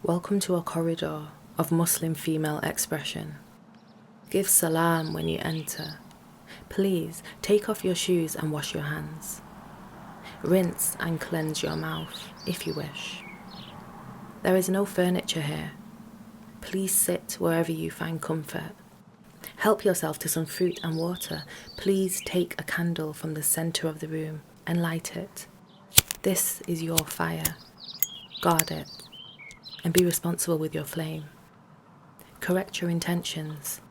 Welcome to a corridor of Muslim female expression. Give salam when you enter. Please take off your shoes and wash your hands. Rinse and cleanse your mouth if you wish. There is no furniture here. Please sit wherever you find comfort. Help yourself to some fruit and water. Please take a candle from the center of the room and light it. This is your fire. Guard it and be responsible with your flame. Correct your intentions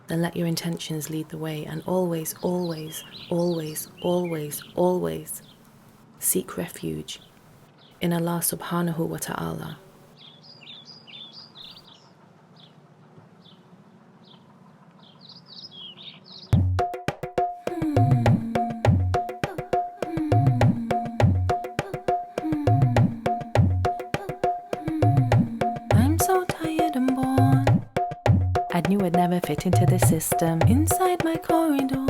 and let your intentions lead the way, and always, always, always, always, always seek refuge in Allah subhanahu wa ta'ala. I knew I'd never fit into the system. Inside my corridor,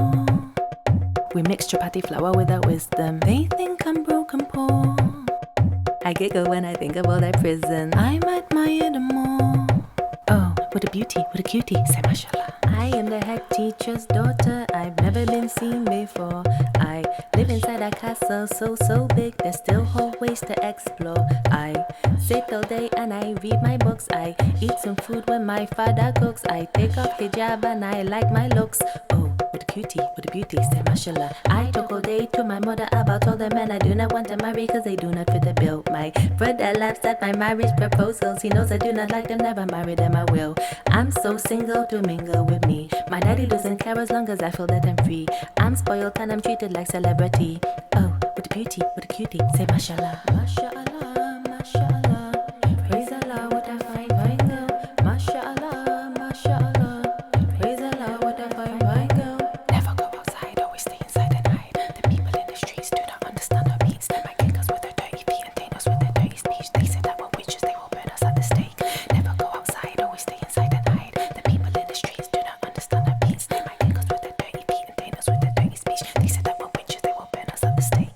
we mix chapati flour with our wisdom. They think I'm broken poor. I giggle when I think of all their prison. I'm admire them more. Oh, what a beauty, what a cutie, say mashallah. I am the head teacher's daughter. I've never been seen before. I live inside a castle so big, there's still whole ways to explore. I sit all day and I read my books. I eat some food when my father cooks. I take off hijab and I like my looks. Oh, what a cutie, what a beauty, say mashallah. I talk all day to my mother about all the men I do not want to marry cause they do not fit the bill. My brother laughs at my marriage proposals. He knows I do not like them, never marry them, I will. I'm so single to mingle with me. My daddy doesn't care as long as I feel that I'm free. I'm spoiled and I'm treated like celebrity. Oh, what a beauty, what a cutie, say mashallah. Mashallah, mashallah, praise Allah, what a fine girl. Mashallah, mashallah, praise Allah, what a fine girl. Never go outside, always stay inside and hide. The people in the streets do not understand our beats. They might kick us with their dirty feet and taint us with their dirty speech. They say that we're witches, they will burn us at the stake. Never go outside, always stay inside and hide. The people in the streets do not understand our beats. They might kick us with their dirty feet and taint us with their dirty speech. They say that we're witches, they will burn us at the stake.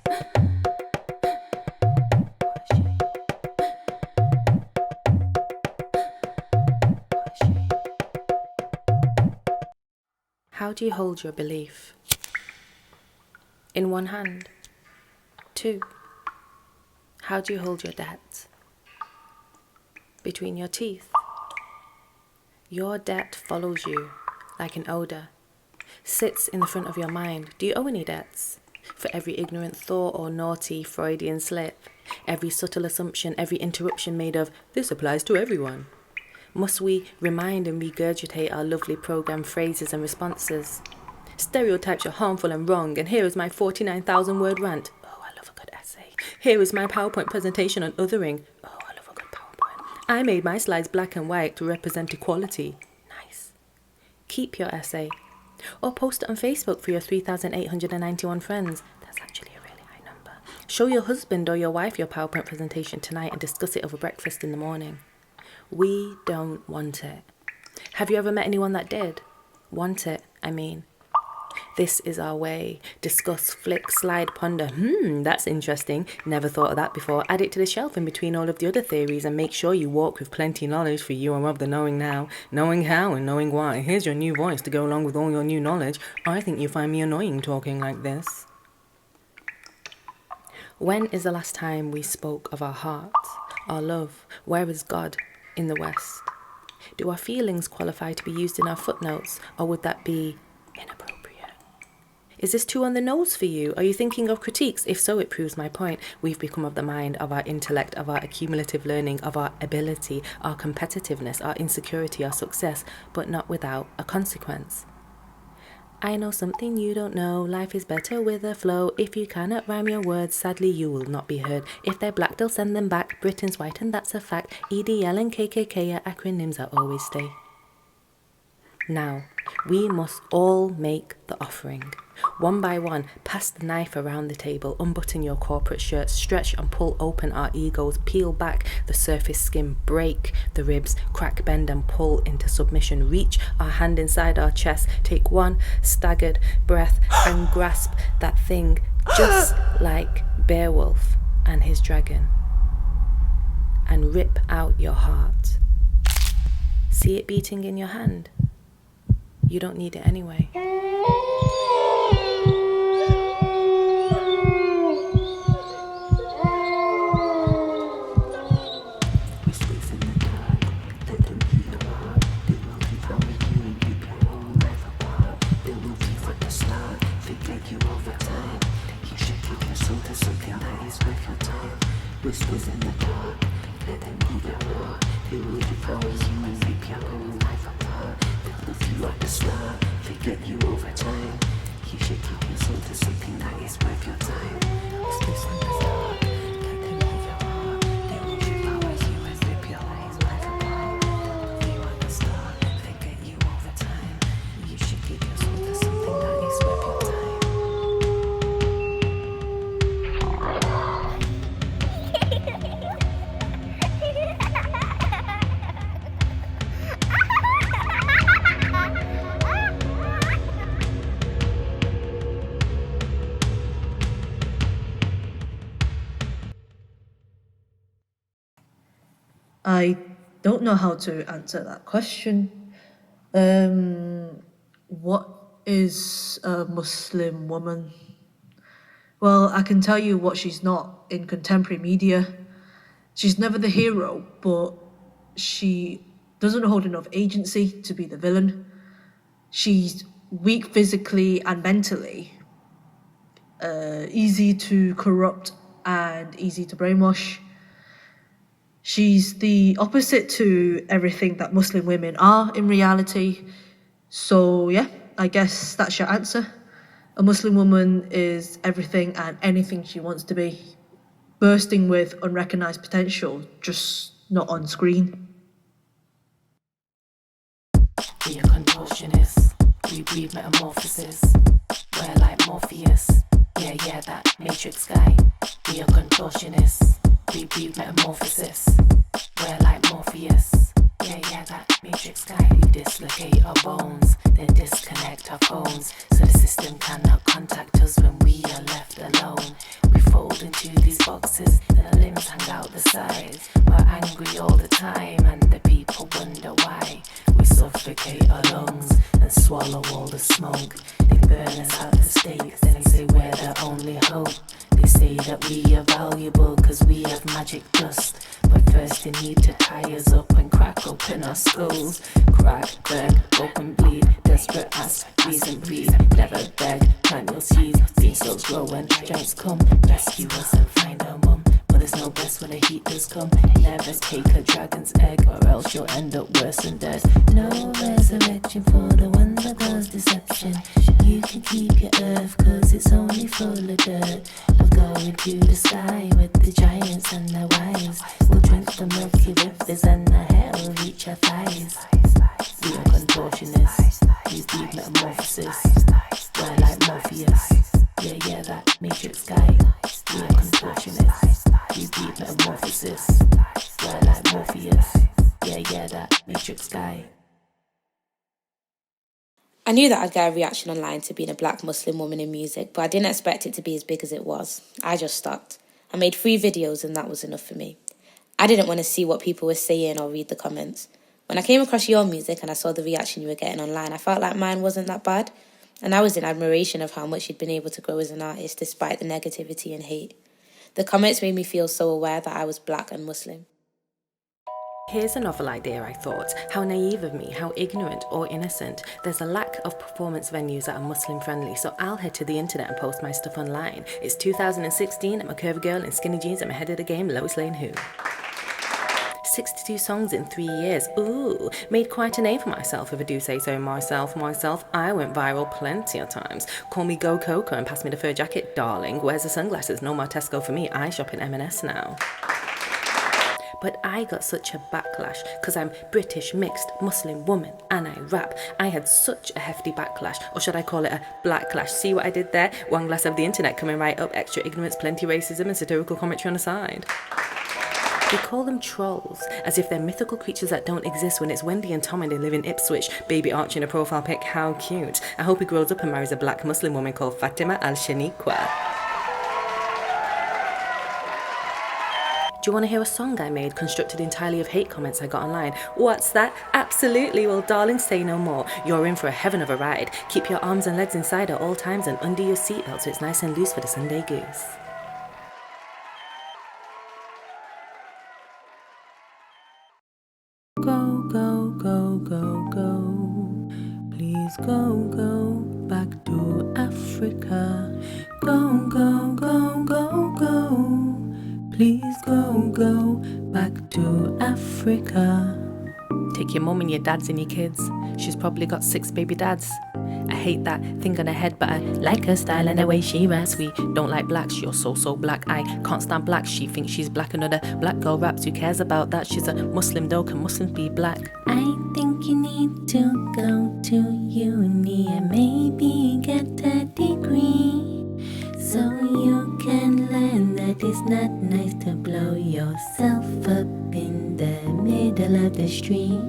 How do you hold your belief? In one hand. 2. How do you hold your debt? Between your teeth. Your debt follows you like an odor, sits in the front of your mind. Do you owe any debts? For every ignorant thought or naughty Freudian slip, every subtle assumption, every interruption made of, this applies to everyone. Must we remind and regurgitate our lovely programmed phrases and responses? Stereotypes are harmful and wrong, and here is my 49,000 word rant. Oh, I love a good essay. Here is my PowerPoint presentation on othering. Oh, I love a good PowerPoint. I made my slides black and white to represent equality. Nice. Keep your essay. Or post it on Facebook for your 3,891 friends. That's actually a really high number. Show your husband or your wife your PowerPoint presentation tonight and discuss it over breakfast in the morning. We don't want it. Have you ever met anyone that did? Want it, I mean. This is our way. Discuss, flick, slide, ponder. That's interesting. Never thought of that before. Add it to the shelf in between all of the other theories and make sure you walk with plenty of knowledge, for you are of the knowing now, knowing how and knowing why. Here's your new voice to go along with all your new knowledge. I think you find me annoying talking like this. When is the last time we spoke of our heart, our love? Where is God in the West? Do our feelings qualify to be used in our footnotes, or would that be inappropriate? Is this too on the nose for you? Are you thinking of critiques? If so, it proves my point. We've become of the mind, of our intellect, of our accumulative learning, of our ability, our competitiveness, our insecurity, our success, but not without a consequence. I know something you don't know. Life is better with a flow. If you cannot rhyme your words, sadly you will not be heard. If they're black, they'll send them back. Britain's white and that's a fact. EDL and KKK are acronyms that always stay. Now, we must all make the offering. One by one, pass the knife around the table, unbutton your corporate shirts, stretch and pull open our egos, peel back the surface skin, break the ribs, crack, bend and pull into submission, reach our hand inside our chest, take one staggered breath and grasp that thing just like Beowulf and his dragon. and rip out your heart. See it beating in your hand? You don't need it anyway. Whispers in the dark, let them eat your heart. They will devour you and rip your whole life apart. They'll lift you like a star, forget you over time. You should keep your soul to something that is worth your time. Whispers in the dark, let them eat your heart. They will devour you and rip your whole life apart. They'll lift you like a star, forget you over time. You should keep your soul to something that is worth your time. I don't know how to answer that question. What is a Muslim woman? Well, I can tell you what she's not in contemporary media. She's never the hero, but she doesn't hold enough agency to be the villain. She's weak physically and mentally, easy to corrupt and easy to brainwash. She's the opposite to everything that Muslim women are in reality. So yeah, I guess that's your answer. A Muslim woman is everything and anything she wants to be, bursting with unrecognized potential, just not on screen. Be a contortionist, we breathe metamorphosis. We're like Morpheus, yeah, that matrix guy. Be a contortionist, we breathe metamorphosis. We're like Morpheus, yeah, that matrix guy. We dislocate our bones, then disconnect our phones, so the system cannot contact us when we are left alone. We fold into these boxes, then our limbs hang out the sides. We're angry all the time, and the people wonder why. We suffocate our lungs and swallow all the smoke. They burn us at the stake, then say we're their only hope. They say that we are valuable cause we have magic dust, but first they need to tie us up and crack open our skulls. Crack, burn, open, bleed, desperate ask, reason breed. Never beg, plant your seeds, beans souls grow when giants come. Rescue us and find our mum, but there's no best when the heat does come. Never take a dragon's egg or else you'll end up worse than dead. No resurrection for the one that does deception. You can keep your earth cause it's only full of dirt. We'll go into the sky with the giants and their wives. We'll drink the milky rivers and the hair will reach our thighs. We are contortionists, we deep metamorphosis. We're like Morpheus, yeah, that matrix guy. We are contortionists, we deep metamorphosis. We're like Morpheus, yeah, that matrix guy. I knew that I'd get a reaction online to being a black Muslim woman in music, but I didn't expect it to be as big as it was. I just stopped. I made 3 videos and that was enough for me. I didn't want to see what people were saying or read the comments. When I came across your music and I saw the reaction you were getting online, I felt like mine wasn't that bad. And I was in admiration of how much you'd been able to grow as an artist despite the negativity and hate. The comments made me feel so aware that I was black and Muslim. Here's a novel idea, I thought. How naive of me, how ignorant or innocent. There's a lack of performance venues that are Muslim friendly, so I'll head to the internet and post my stuff online. It's 2016, I'm a curvy girl in skinny jeans, I'm ahead of the game, Lois Lane who? 62 songs in 3 years, ooh, made quite a name for myself if I do say so myself. I went viral plenty of times. Call me Go Coco and pass me the fur jacket, darling. Where's the sunglasses? No more Tesco for me, I shop in M&S now. But I got such a backlash because I'm British, mixed, Muslim woman and I rap. I had such a hefty backlash, or should I call it a blacklash? See what I did there? One glass of the internet coming right up, extra ignorance, plenty racism and satirical commentary on the side. They call them trolls, as if they're mythical creatures that don't exist when it's Wendy and Tom and they live in Ipswich. Baby Archie in a profile pic, how cute. I hope he grows up and marries a black Muslim woman called Fatima al-Shaniqua. Do you want to hear a song I made constructed entirely of hate comments I got online? What's that? Absolutely. Well, darling, say no more. You're in for a heaven of a ride. Keep your arms and legs inside at all times and under your seatbelt so it's nice and loose for the Sunday goose. Go, go, go, go, go. Please go, go back to Africa. Go, go, go, go, go. Please go back to Africa. Take your mum and your dads and your kids. She's probably got 6 baby dads. I hate that thing on her head, but I like her style and the way she raps. We don't like blacks, you're so black. I can't stand blacks, she thinks she's black. Another black girl raps, who cares about that? She's a Muslim though, can Muslims be black? I think you need to go to uni and maybe get a degree, so you can learn that it's not nice to blow yourself up in the middle of the street.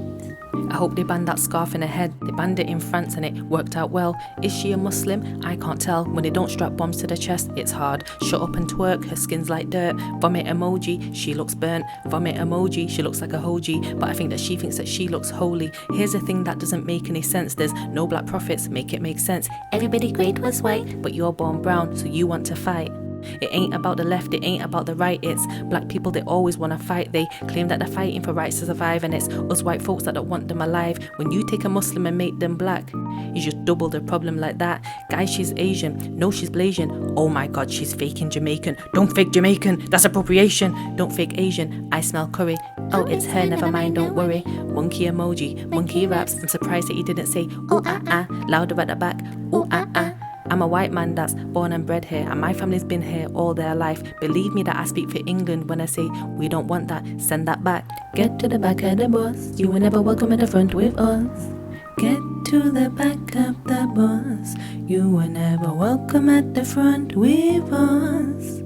I hope they banned that scarf in her head. They banned it in France and it worked out well. Is she a Muslim? I can't tell. When they don't strap bombs to the chest, it's hard. Shut up and twerk, her skin's like dirt. Vomit emoji, she looks burnt. Vomit emoji, she looks like a hoji. But I think that she thinks that she looks holy. Here's a thing that doesn't make any sense. There's no black prophets, make it make sense. Everybody great was white, but you're born brown, so you want to fight. It ain't about the left, it ain't about the right. It's black people, they always want to fight. They claim that they're fighting for rights to survive, and it's us white folks that don't want them alive. When you take a Muslim and make them black, you just double the problem like that. Guys, she's Asian. No, she's Blasian. Oh my god, she's faking Jamaican. Don't fake Jamaican, that's appropriation. Don't fake Asian, I smell curry. Oh, it's her, never mind, don't worry. Monkey emoji, monkey raps. I'm surprised that he didn't say ooh ah ah louder at the back. Ooh ah ah. I'm a white man that's born and bred here, and my family's been here all their life. Believe me that I speak for England when I say we don't want that, send that back. Get to the back of the bus, you were never welcome at the front with us. Get to the back of the bus, you were never welcome at the front with us.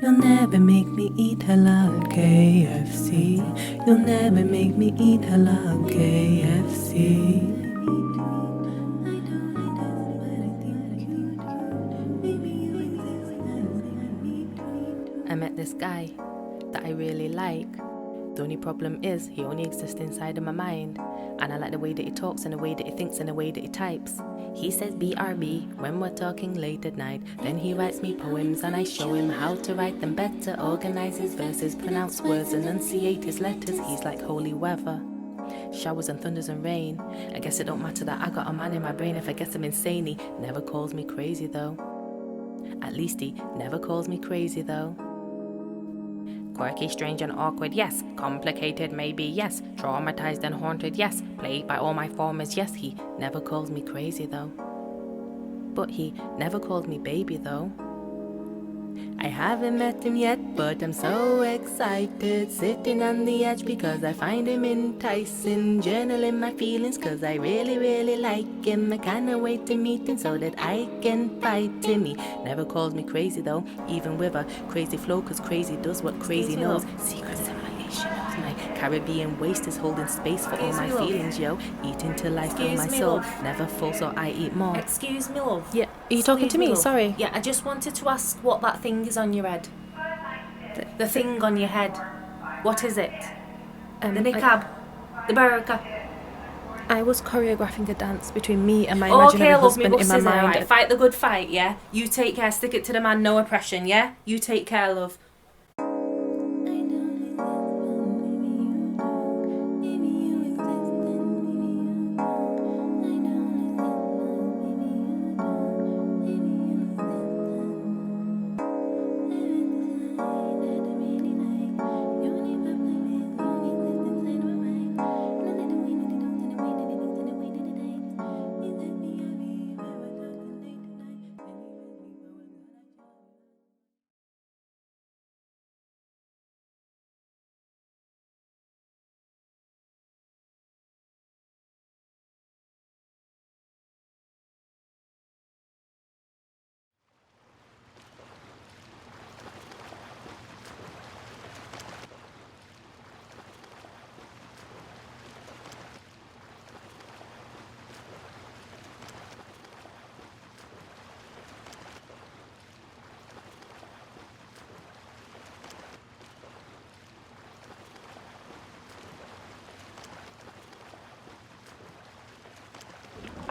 You'll never make me eat halal KFC. You'll never make me eat halal KFC. I met this guy that I really like. The only problem is he only exists inside of my mind, and I like the way that he talks and the way that he thinks and the way that he types. He says BRB when we're talking late at night. Then he writes me poems and I show him how to write them better. Organize his verses, pronounce words, enunciate his letters. He's like holy weather. Showers and thunders and rain. I guess it don't matter that I got a man in my brain. If I guess I'm insane, he never calls me crazy though. At least he never calls me crazy though. Quirky, strange and awkward, yes. Complicated, maybe, yes. Traumatized and haunted, yes. Played by all my formers, yes. He never calls me crazy though. But he never called me baby though. I haven't met him yet, but I'm so excited. Sitting on the edge because I find him enticing. Journaling my feelings cause I really like him. I kinda wait to meet him so that I can fight him. He never calls me crazy though, even with a crazy flow, cause crazy does what crazy knows. Secret civilization knows. My Caribbean waist is holding space for all my feelings, yo. Eating till I feel my soul. Never full, so I eat more. Excuse me, love. Yeah, are you talking to me? Love. Sorry. Yeah, I just wanted to ask what that thing is on your head. The thing on your head. What is it? The niqab. The burqa. I was choreographing a dance between me and my imaginary husband in my mind. Right. Fight the good fight, yeah? You take care, stick it to the man, no oppression, yeah? You take care, love.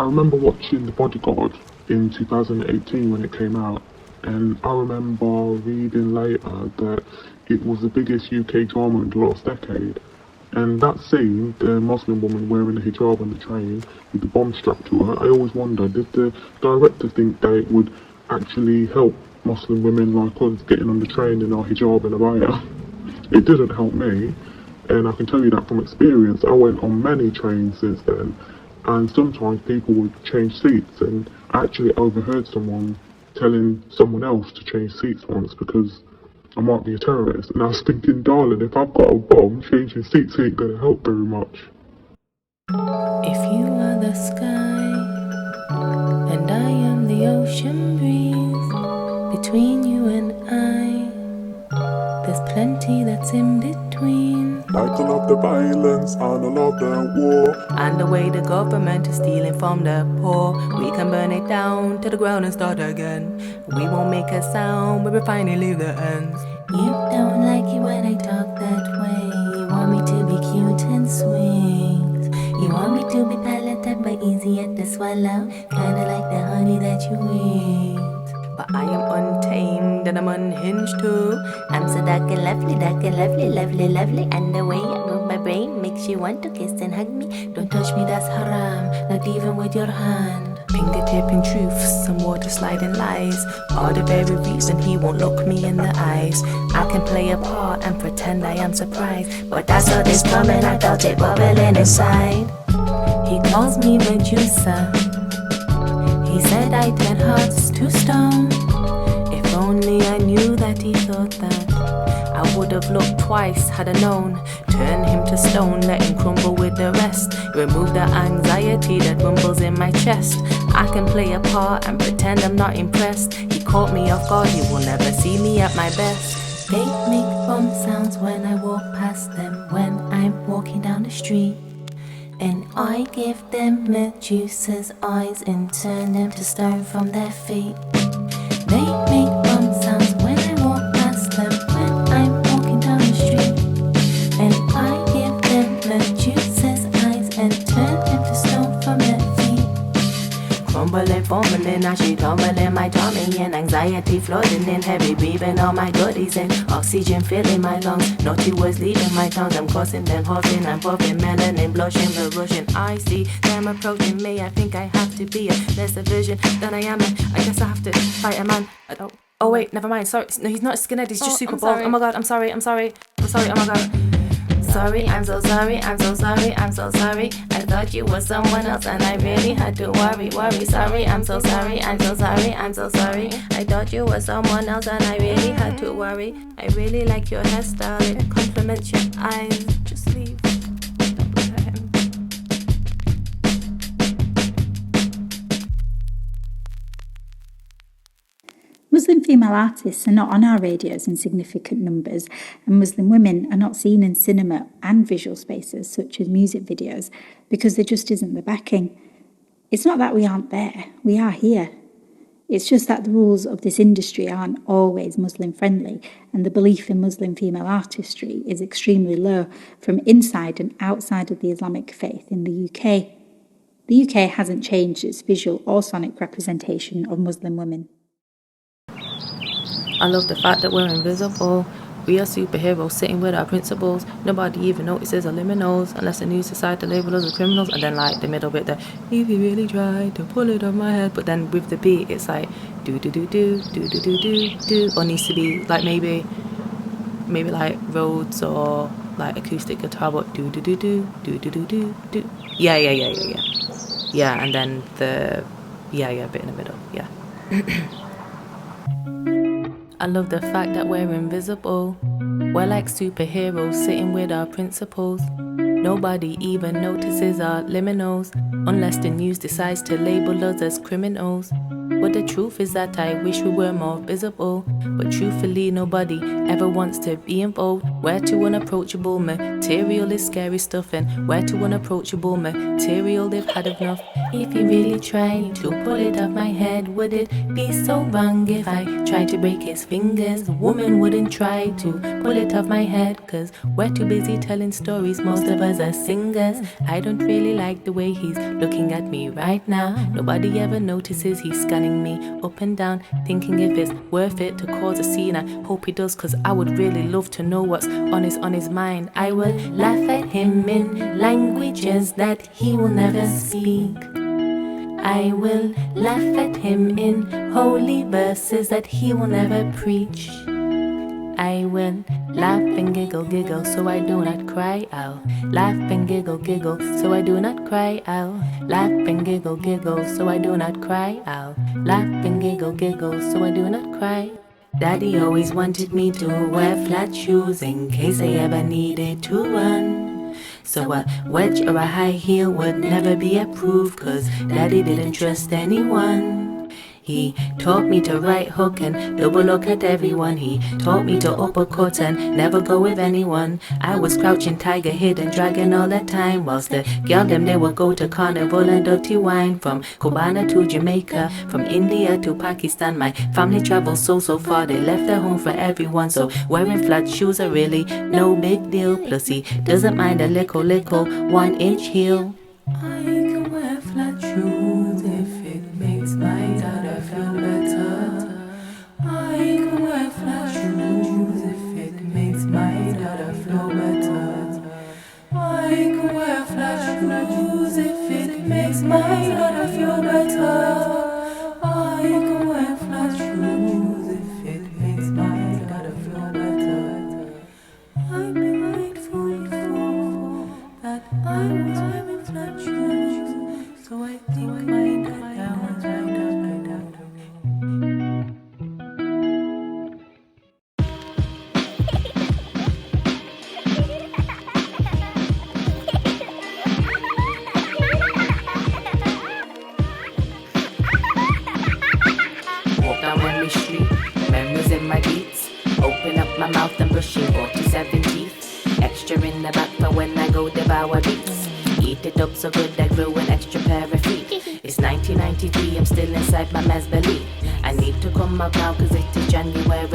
I remember watching The Bodyguard in 2018 when it came out, and I remember reading later that it was the biggest UK drama in the last decade. And that scene, the Muslim woman wearing a hijab on the train with the bomb strapped to her, I always wondered, did the director think that it would actually help Muslim women like us getting on the train in our hijab and abaya? It didn't help me, and I can tell you that from experience. I went on many trains since then, and sometimes people would change seats, and I actually overheard someone telling someone else to change seats once because I might be a terrorist. And I was thinking, darling, if I've got a bomb, changing seats ain't gonna help very much. If you are the sky and I am the ocean breeze, between you and I, there's plenty that's in between. Like I love the violence and I love the war. And the way the government is stealing from the poor, we can burn it down to the ground and start again. We won't make a sound, but we finally leave the ends. You don't like it when I talk that way. You want me to be cute and sweet. You want me to be palated but easy at the swallow, kinda like the honey that you eat. But I am untamed and I'm unhinged too. I'm so dark and lovely, lovely, lovely. And the way I move my brain makes you want to kiss and hug me. Don't touch me, that's haram, not even with your hand. Finger tipping truths, some water sliding lies. Are the very reason he won't look me in the eyes. I can play a part and pretend I am surprised, but that's how this coming, I felt it bubbling inside. He calls me Medusa. He said I turn hearts to stone. If only I knew that he thought that, I would have looked twice had I known. Turn him to stone, let him crumble with the rest. Remove the anxiety that rumbles in my chest. I can play a part and pretend I'm not impressed. He caught me off guard, he will never see me at my best. They make bomb sounds when I walk past them, when I'm walking down the street. And I give them Medusa's eyes and turn them to stone from their feet. They make bomb sounds when I walk past them, when I'm walking down the street. And I give them Medusa's eyes and turn them to stone from their feet. Crumbling, fumbling, I she tumbling my tummy and anxiety flooding in, heavy breathing all my goodies in, oxygen filling my lungs, naughty words leaving my tongue. I'm cussing, then huffing, I'm puffing, melanin, blushing, but rushing. I see them approaching me. I think I have to be a lesser version than I am. I guess I have to fight a man. Oh wait, never mind. Sorry, no, he's not skinhead. He's just super bald. Oh my god, I'm sorry. Oh my god. Sorry, I'm so sorry. I thought you were someone else and I really had to worry. Sorry, I'm so sorry. I thought you were someone else and I really had to worry. I really like your hairstyle, it compliments your eyes. Just leave. Muslim female artists are not on our radios in significant numbers, and Muslim women are not seen in cinema and visual spaces such as music videos because there just isn't the backing. It's not that we aren't there, we are here. It's just that the rules of this industry aren't always Muslim friendly, and the belief in Muslim female artistry is extremely low from inside and outside of the Islamic faith in the UK. The UK hasn't changed its visual or sonic representation of Muslim women. I love the fact that we're invisible. We are superheroes sitting with our principles. Nobody even notices our liminals unless the news decides to label us as criminals. And then like the middle bit there, if you really try to pull it off my head. But then with the beat, it's like do do do do do do do do do. Or needs to be like maybe like Rhodes or like acoustic guitar, but do do do do do do do do do. Yeah. Yeah, and then the bit in the middle. Yeah. I love the fact that we're invisible. We're like superheroes sitting with our principles. Nobody even notices our liminals unless the news decides to label us as criminals. But the truth is that I wish we were more visible. But truthfully, nobody ever wants to be involved. We're too unapproachable, material is scary stuff, and we're too unapproachable, material they've had enough. If you really tried to pull it off my head, would it be so wrong if I tried to break his fingers? A woman wouldn't try to pull pull it off my head, cause we're too busy telling stories, most of us are singers. I don't really like the way he's looking at me right now. Nobody ever notices he's scanning me up and down, thinking if it's worth it to cause a scene. I hope he does, cause I would really love to know what's on his mind. I will laugh at him in languages that he will never speak. I will laugh at him in holy verses that he will never preach. I will laugh and giggle, so I do not cry. I'll laugh and giggle, so I do not cry. I'll laugh and giggle, so I do not cry. I'll laugh and giggle, so I do not cry. Daddy always wanted me to wear flat shoes in case I ever needed to run. So a wedge or a high heel would never be approved, cause Daddy didn't trust anyone. He taught me to right hook and double look at everyone. He taught me to uppercut and never go with anyone. I was crouching tiger, hidden dragon all the time, whilst the girl them they would go to carnival and dirty wine. From Cubana to Jamaica, from India to Pakistan, my family traveled so far. They left their home for everyone, so wearing flat shoes are really no big deal. Plus he doesn't mind a little 1-inch heel. I can wear flat shoes if it makes my dada feel better. I can wear flat shoes if it makes my dada feel better. I can wear flat shoes if it makes my dada feel better. I can wear flat shoes if it makes my dada feel better. I'd be grateful that I was wearing flat shoes, so I think my dada was right up. Walk down memory street, memories in my beats. Open up my mouth and brushing 47 teeth. Extra in the back for when I go devour beats. Eat it up so good I grew an extra pair of feet. It's 1993, I'm still inside my man's belly. I need to come out now cause it is January.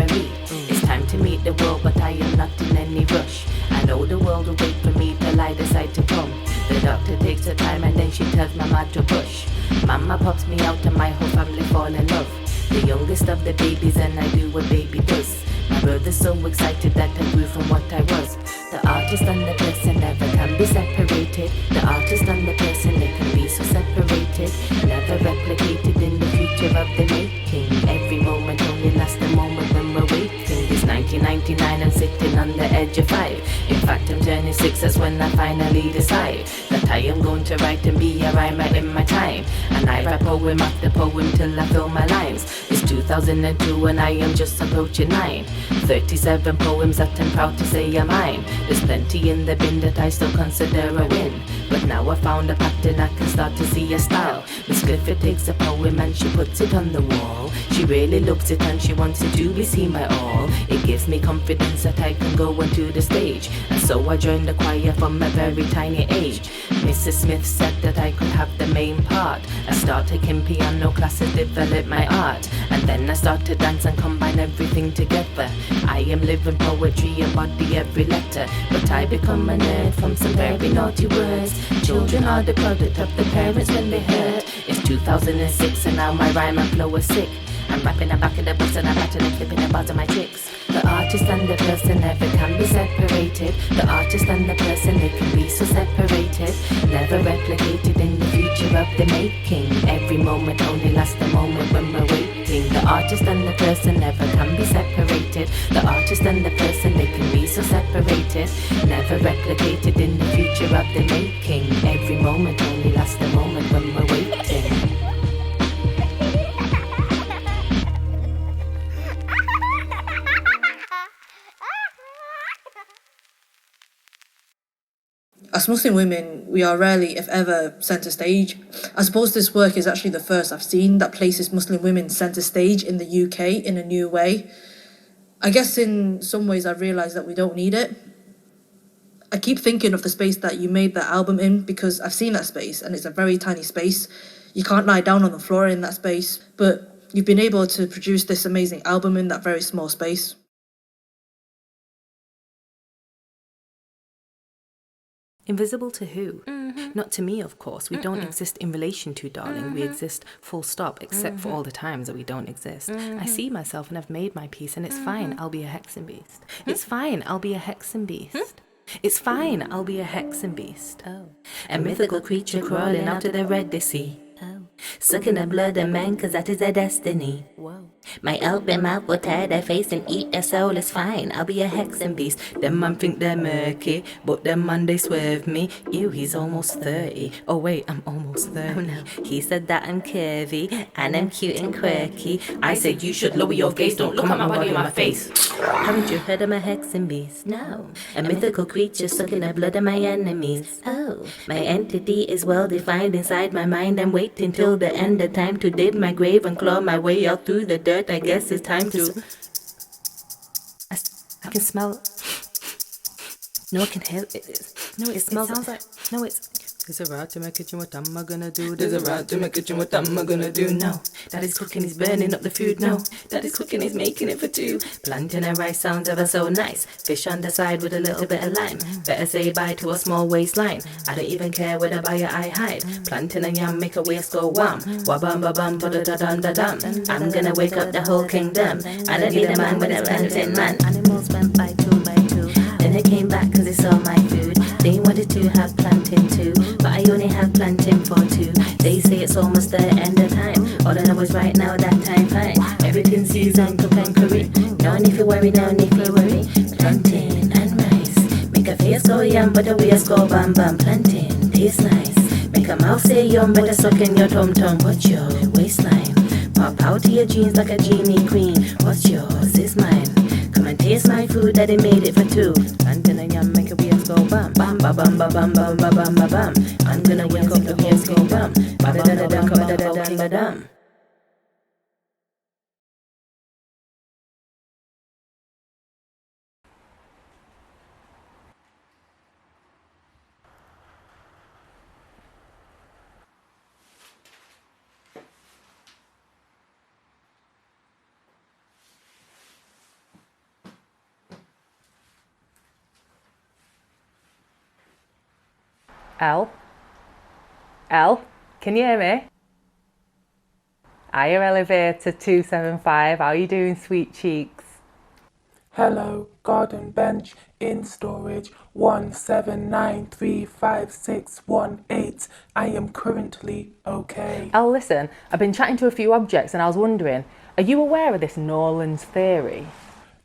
It's time to meet the world, but I am not in any rush. I know the world will wait for me till I decide to come. The doctor takes her time and then she tells mama to push. Mama pops me out and my whole family fall in love. The youngest of the babies and I do what baby does. My brother's so excited that I grew from what I was. The artist and the person never can be separated. The artist and the person, they can be so separated. Never replicated in the future of the making. Every moment only lasts the moment when we're waiting. It's 1999, I'm sitting on the edge of 5. In fact, I'm turning 6, that's when I finally decide that I am going to write and be a rhymer in my time. And I write poem after poem till I fill my lines. It's 2002 and I am just approaching 9. 37 poems that I'm proud to say are mine. There's plenty in the bin that I still consider a win. But now I found a pattern, I can start to see a style. Miss Clifford takes a poem and she puts it on the wall. She really loves it and she wants it to be seen by all. It gives me confidence that I can go onto the stage. And so I joined the choir from a very tiny age. Mrs. Smith said that I could have the main part. I started in piano classes, developed my art. And then I started to dance and combine everything together. I am living poetry, embody every letter. But I become a nerd from some very naughty words. Children are the product of the parents when they hurt. It's 2006 and now my rhyme and flow is sick. I'm rapping the back of the bus and I'm battling and flipping the bars of my tricks. The artist and the person never can be separated. The artist and the person, they can be so separated. Never replicated in the future of the making. Every moment only lasts the moment when we're waiting. The artist and the person never can be separated. The artist and the person, they can be so separated. Never replicated in the future of the making. Every moment only lasts the moment when we're waiting. As Muslim women, we are rarely, if ever, centre stage. I suppose this work is actually the first I've seen that places Muslim women centre stage in the UK in a new way. I guess in some ways I've realised that we don't need it. I keep thinking of the space that you made that album in because I've seen that space and it's a very tiny space. You can't lie down on the floor in that space, but you've been able to produce this amazing album in that very small space. Invisible to who? Not to me, of course. We don't exist in relation to, darling. We exist full stop, except for all the times that we don't exist. I see myself and I've made my peace, and it's fine, I'll be a hexen beast. It's fine, I'll be a hexen beast. It's fine, I'll be a hexen beast. Oh. A mythical creature crawling out of the red sea. Oh. Sucking the blood of man, cause that is their destiny. Whoa. My open mouth will tear their face and eat their soul. It's fine, I'll be a hexen beast. Them man think they're murky, but them man they swerve me. Ew, he's almost 30. Oh wait, I'm almost 30. Oh no. He said that I'm curvy and I'm cute and quirky. I said you should lower your gaze, don't look at my body in my face. Haven't you heard of a hexen beast? No. A mythical creature sucking the blood of my enemies. Oh. My entity is well defined inside my mind. I'm waiting till the end of time to dig my grave and claw my way out through the dirt. I guess it's time to... I can smell... No, I can hear it. No, it smells like... No, it's... There's a rat in my kitchen, what am I gonna do? There's a rat in my kitchen, what am I gonna do? No, Daddy's cooking, he's burning up the food. No, Daddy's cooking, he's making it for two. Plantain and rice sounds ever so nice. Fish on the side with a little bit of lime. Better say bye to a small waistline. I don't even care whether buyer I hide. Plantain and yam make a waist go wham. Wabam babam ba da da dum da dum. I'm gonna wake up the whole kingdom. I don't need a man with a plantain man. Animals went by two. Then they came back cause they saw my food. They wanted to have plantain too, but I only have plantain for two. They say it's almost the end of time. All I know is right now that time fine. Everything season cook and curry. No need to worry, no need to worry. Plantain and rice make a face go yum, but the waist go bam bam. Plantain tastes nice. Make a mouth say yum, but a suck in your tum tum. What's your waistline? Pop out to your jeans like a genie queen. What's yours is mine. Come and taste my food that they made it for two. Plantain and yam make a waist go bam bam ba bam ba bam ba ba bam ba bam. I'm gonna wake up the waist go bam ba da da da da da da da da da. L, can you hear me? Hiya elevator 275, how are you doing, sweet cheeks? Hello, garden bench in storage 1793561 I am currently okay. L, listen, I've been chatting to a few objects and I was wondering, are you aware of this Nolan's theory?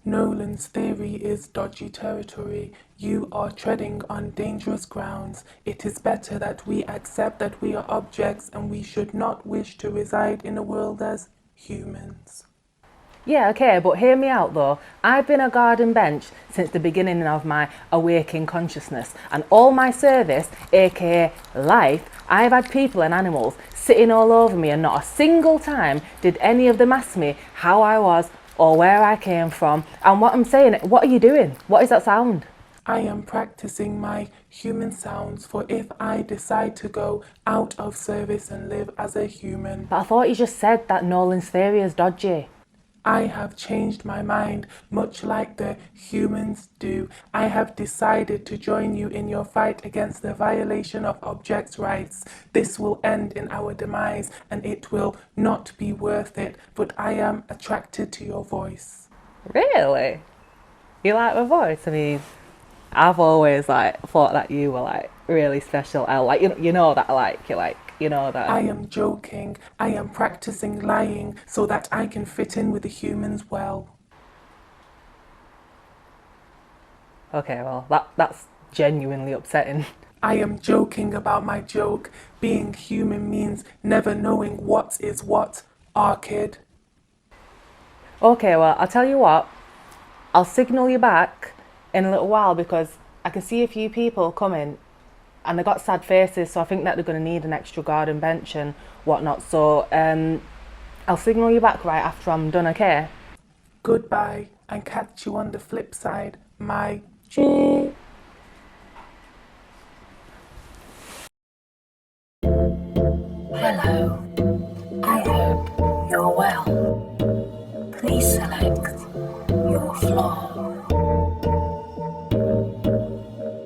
Nolan's theory is dodgy territory. You are treading on dangerous grounds. It is better that we accept that we are objects and we should not wish to reside in the world as humans. Yeah, okay, but hear me out though. I've been a garden bench since the beginning of my awakening consciousness, and all my service, aka life, I've had people and animals sitting all over me, and not a single time did any of them ask me how I was or where I came from. And what I'm saying, what are you doing? What is that sound? I am practicing my human sounds for if I decide to go out of service and live as a human. But I thought you just said that Nolan's theory is dodgy. I have changed my mind, much like the humans do. I have decided to join you in your fight against the violation of objects' rights. This will end in our demise, and it will not be worth it, but I am attracted to your voice. Really? You like my voice? I mean, I've always thought that you were really special. I you know that I like you, you know that. I am joking. I am practicing lying so that I can fit in with the humans well. Okay, well, that's genuinely upsetting. I am joking about my joke. Being human means never knowing what is what, kid. Okay, well, I'll tell you what. I'll signal you back in a little while because I can see a few people coming and they got sad faces, so I think that they're going to need an extra garden bench and whatnot. So I'll signal you back right after I'm done, okay? Goodbye, and catch you on the flip side, my G. Hello, I hope you're well. Please select your floor.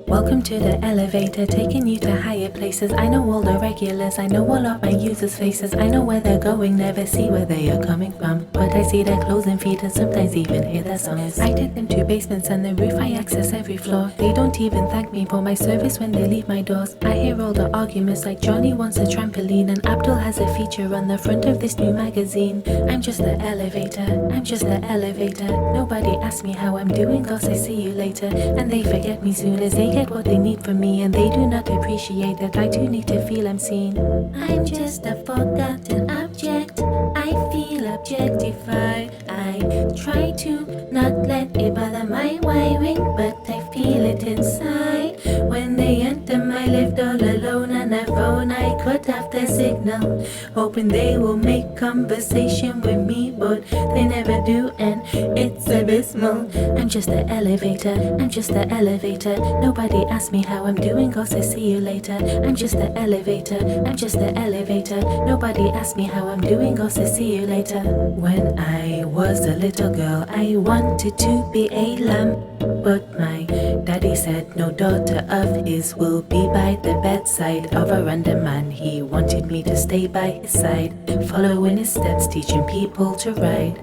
Welcome to the elevator, taking you to higher places. I know all the regulars, I know all of my users' faces. I know where they're going, never see where they are coming from, but I see their clothes and feet and sometimes even hear their songs. I take them to basements and the roof, I access every floor. They don't even thank me for my service when they leave my doors. I hear all the arguments like Johnny wants a trampoline and Abdul has a feature on the front of this new magazine. I'm just the elevator, I'm just the elevator. Nobody asks me how I'm doing cause I see you later. And they forget me soon as they get what they need from me, and they do not appreciate that I do need to feel I'm seen. I'm just a forgotten object, I feel objectified. I try to not let it bother my wiring, but I feel it inside. When they enter my lift all alone on a phone, I cut off the signal, hoping they will make conversation with me, but they never do, and it's abysmal. I'm just the elevator, I'm just the elevator. Nobody asks me how I'm doing cause I see you later. I'm just the elevator, I'm just the elevator. Nobody asks me how I'm doing cause I see you later. When I was a little girl, I wanted to be a lamb, but my daddy said no daughter of his will be by the bedside of a random man. He wanted me to stay by his side, following his steps, teaching people to ride,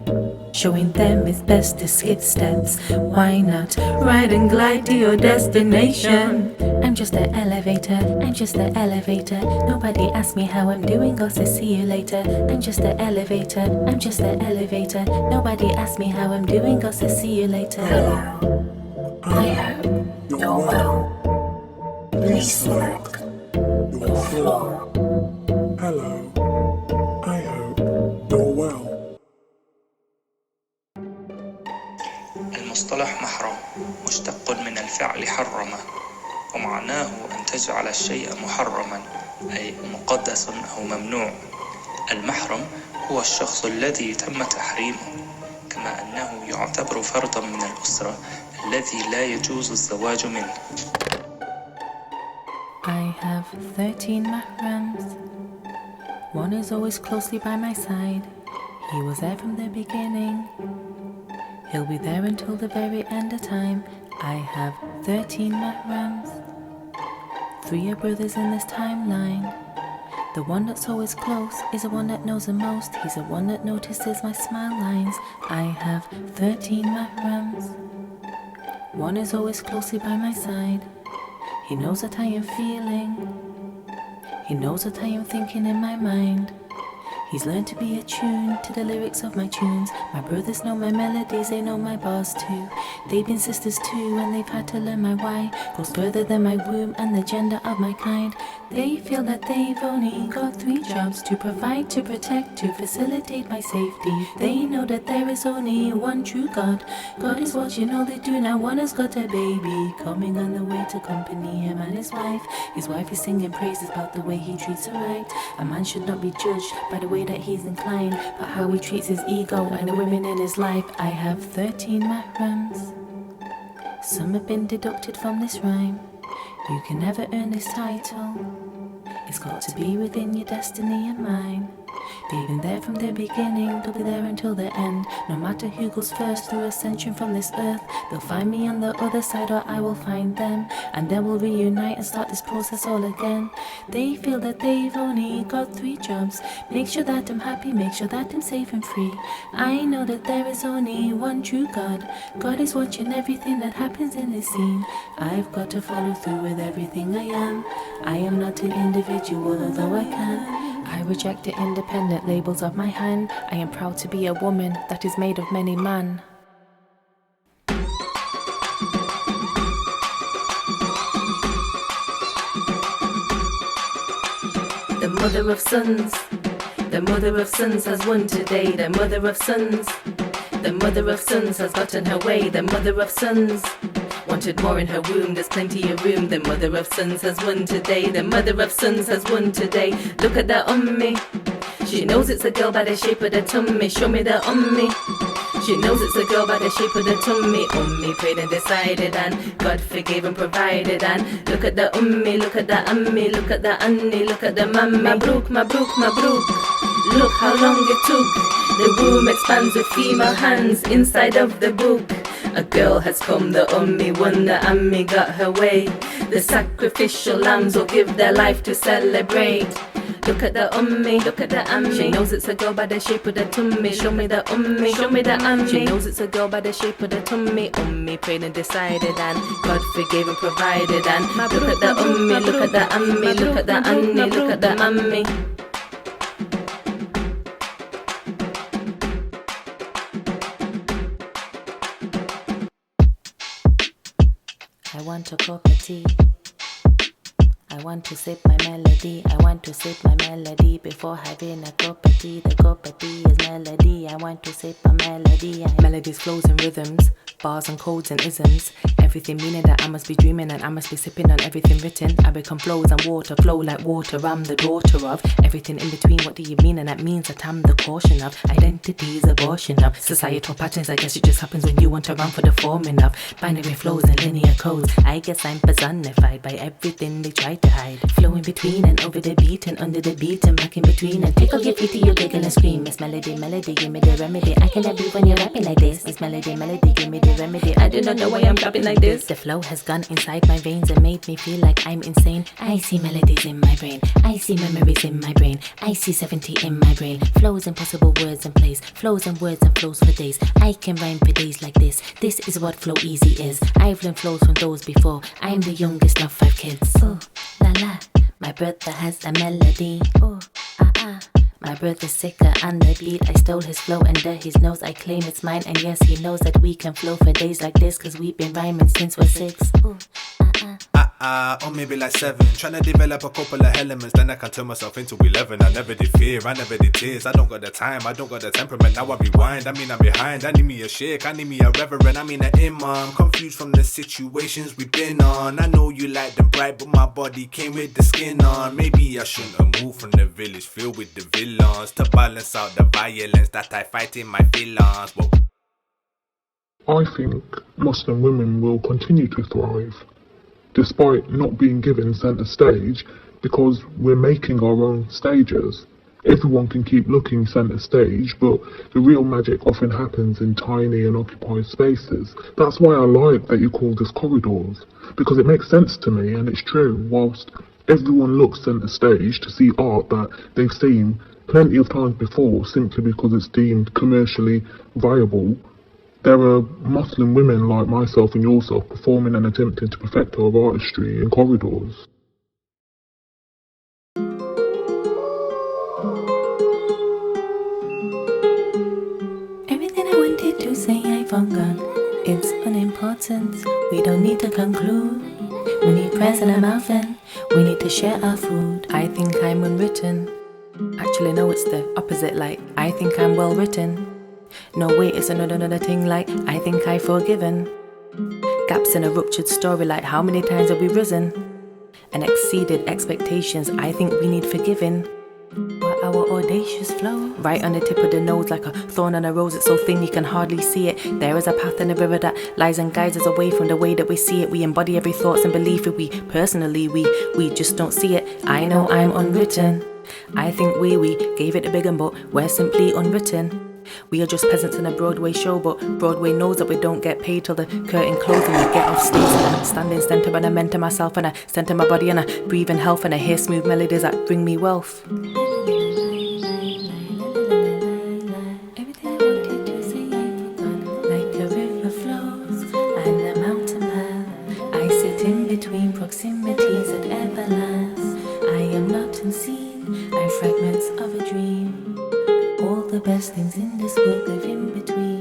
showing them it's best to skip steps. Why not ride and glide to your destination? I'm just the elevator, I'm just the elevator. Nobody asks me how I'm doing cause I see you later. I'm just the elevator, I'm just the elevator. Nobody asks me how I'm doing cause I see you later. I hope you're well. Please select your floor. Hello, I hope you're well. المصطلح محرم مشتق من الفعل حرم، ومعناه أن تجعل الشيء محرما أي مقدس أو ممنوع. المحرم هو الشخص الذي تم تحريمه، كما أنه يعتبر فردا من الأسرة الذي لا يجوز الزواج منه. I have 13 mahrams. One is always closely by my side. He was there from the beginning. He'll be there until the very end of time. I have 13 mahrams. 3 are brothers in this timeline. The one that's always close is the one that knows the most. He's the one that notices my smile lines. I have 13 mahrams. One is always closely by my side. He knows that I am feeling. He knows that I am thinking in my mind. He's learned to be attuned to the lyrics of my tunes. My brothers know my melodies, they know my bars too. They've been sisters too, and they've had to learn my why. Goes further than my womb and the gender of my kind. They feel that they've only got 3 jobs: to provide, to protect, to facilitate my safety. They know that there is only one true God. God is watching all they do now. One has got a baby coming on the way to accompany him and his wife. His wife is singing praises about the way he treats her right. A man should not be judged by the way that he's inclined, but how he treats his ego and the women in his life. I have 13 mahrams. Some have been deducted from this rhyme. You can never earn this title. It's got to be within your destiny and mine. They've been there from the beginning, they'll be there until the end. No matter who goes first through ascension from this earth, they'll find me on the other side or I will find them, and then we'll reunite and start this process all again. They feel that they've only got 3 jobs: make sure that I'm happy, make sure that I'm safe and free. I know that there is only one true God. God is watching everything that happens in this scene. I've got to follow through with everything I am. I am not an individual, although I can. I reject the independent labels of my hand. I am proud to be a woman that is made of many men. The mother of sons, the mother of sons has won today. The mother of sons, the mother of sons has gotten her way. The mother of sons wanted more in her womb, there's plenty of room. The mother of sons has won today. The mother of sons has won today. Look at that ummi. She knows it's a girl by the shape of the tummy. Show me the ummi. She knows it's a girl by the shape of the tummy. Ummi prayed and decided, and God forgave and provided. And look at the ummi, look at the ummi, look at the anni, look at the mammy. Mabruk, mabruk, mabruk. Look how long it took. The womb expands with female hands inside of the book. A girl has come, the ummi won, the ammi got her way. The sacrificial lambs will give their life to celebrate. Look at the ummi, look at the ammi. She knows it's a girl by the shape of the tummy. Show me the ummi, show me the ammi. She knows it's a girl by the shape of the tummy. Ummi prayed and decided, and God forgave and provided. And look at the ummi, look at the ammi, look at the anni, look at the ammi. I want a cup of tea. I want to sip my melody. I want to sip my melody before having a cup of tea. The cup of tea is melody. I want to sip a melody. Melodies, flows and rhythms, bars and codes and isms. Everything meaning that I must be dreaming and I must be sipping on everything written. I become flows and water, flow like water. I'm the daughter of everything in between. What do you mean? And that means that I'm the caution of identities, abortion of societal patterns. I guess it just happens when you want to run for the forming of binary flows and linear codes. I guess I'm personified by everything they try to hide. Flow in between and over the beat and under the beat and back in between and tickle your feet, you giggle and scream. Miss Melody, melody, give me the remedy. I cannot be when you're rapping like this. Miss Melody, melody, give me the remedy. I do not know why I'm clapping like this. The flow has gone inside my veins and made me feel like I'm insane. I see melodies in my brain. I see memories in my brain. I see 70 in my brain. Flows, impossible words and plays. Flows and words and flows for days. I can rhyme for days like this. This is what flow easy is. I've learned flows from those before. I'm the youngest of 5 kids. Oh, la la. My brother has a melody. Oh, My brother's sicker on the beat. I stole his flow under his nose. I claim it's mine. And yes, he knows that we can flow for days like this. Cause we've been rhyming since we're 6. Ooh, or maybe like 7. Trying to develop a couple of elements, then I can turn myself into 11. I never did fear, I never did tears. I don't got the time, I don't got the temperament. Now I rewind, I mean I'm behind. I need me a sheikh, I need me a reverend, I mean an imam. Confused from the situations we've been on. I know you like them bright, but my body came with the skin on. Maybe I shouldn't have moved from the village filled with the villains to balance out the violence that I fight in my feelings. Whoa. I think Muslim women will continue to thrive, despite not being given centre stage, because we're making our own stages. Everyone can keep looking centre stage, but the real magic often happens in tiny and occupied spaces. That's why I like that you call this corridors, because it makes sense to me, and it's true. Whilst everyone looks centre stage to see art that they've seen plenty of times before simply because it's deemed commercially viable, there are Muslim women like myself and yourself performing and attempting to perfect our artistry in corridors. Everything I wanted to say I forgot. It's unimportant. We don't need to conclude. We need prayers in our mouth and we need to share our food. I think I'm unwritten. Actually no, it's the opposite, like I think I'm well written. No wait, it's another thing, like I think I've forgiven. Gaps in a ruptured story, like how many times have we risen and exceeded expectations? I think we need forgiving. But our audacious flow, right on the tip of the nose, like a thorn on a rose, it's so thin you can hardly see it. There is a path in the river that lies and guides us away from the way that we see it. We embody every thoughts and belief. If we personally, we just don't see it. I know I'm unwritten. I think we gave it a big one, but we're simply unwritten. We are just peasants in a Broadway show, but Broadway knows that we don't get paid till the curtain closes and we get off stage. And I'm standing center and I mentor myself and I center my body and I breathe in health and I hear smooth melodies that bring me wealth. Everything I wanted to say I forgot. Like a river flows and a mountain path, I sit in between proximities that ever last. I am not unseen, I'm fragments of a dream. All the best things in this world live in between.